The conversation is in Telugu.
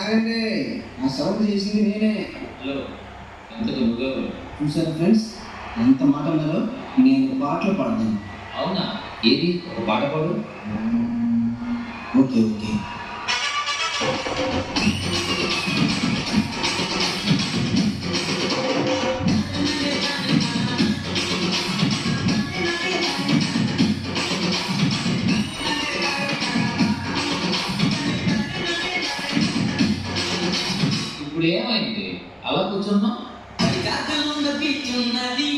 ఆగండి ఆగండి, ఆ సౌండ్ చేసింది నేనే. హలో, ఎంత గొప్పగా చూసారా ఫ్రెండ్స్, ఎంత మాట అన్నారో. నేను పాటలు పాడతాను. అవునా? ఏది ఒక పాట పాడు. Okay okay. ఇప్పుడు ఏమైంది అలా కూర్చున్నావు? ఉన్నది